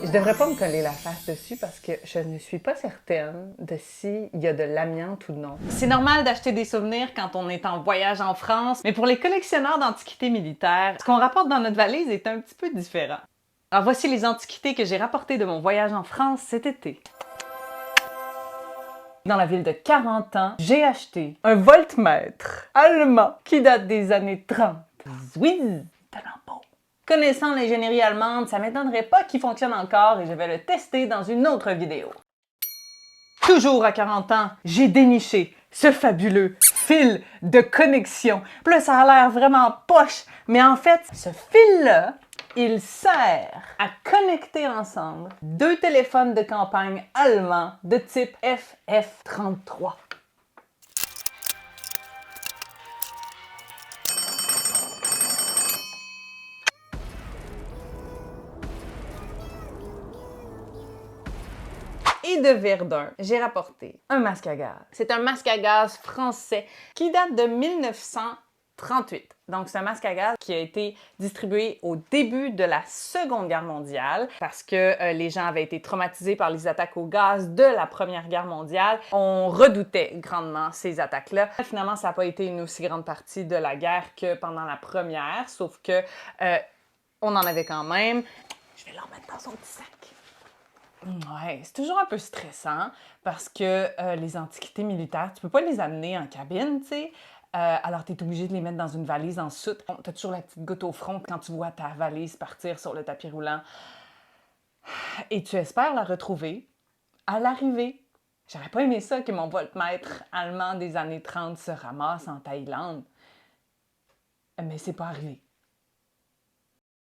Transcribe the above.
Je devrais pas me coller la face dessus parce que je ne suis pas certaine de s'il y a de l'amiante ou non. C'est normal d'acheter des souvenirs quand on est en voyage en France, mais pour les collectionneurs d'antiquités militaires, ce qu'on rapporte dans notre valise est un petit peu différent. Alors voici les antiquités que j'ai rapportées de mon voyage en France cet été. Dans la ville de Carentan, j'ai acheté un voltmètre allemand qui date des années 30. Zwiz de lambeau. Connaissant l'ingénierie allemande, ça m'étonnerait pas qu'il fonctionne encore et je vais le tester dans une autre vidéo. Toujours à 40 ans, j'ai déniché ce fabuleux fil de connexion. Puis là, ça a l'air vraiment poche, mais en fait, ce fil-là, il sert à connecter ensemble deux téléphones de campagne allemands de type FF33. Et de Verdun, j'ai rapporté un masque à gaz. C'est un masque à gaz français qui date de 1938. Donc, c'est un masque à gaz qui a été distribué au début de la Seconde Guerre mondiale parce que les gens avaient été traumatisés par les attaques au gaz de la Première Guerre mondiale. On redoutait grandement ces attaques-là. Finalement, ça n'a pas été une aussi grande partie de la guerre que pendant la Première, sauf que on en avait quand même. Je vais le remettre dans son petit sac. Ouais, c'est toujours un peu stressant parce que les antiquités militaires, tu peux pas les amener en cabine, tu sais. Alors, tu es obligé de les mettre dans une valise en soute. Tu as toujours la petite goutte au front quand tu vois ta valise partir sur le tapis roulant. Et tu espères la retrouver à l'arrivée. J'aurais pas aimé ça que mon voltmètre allemand des années 30 se ramasse en Thaïlande. Mais c'est pas arrivé.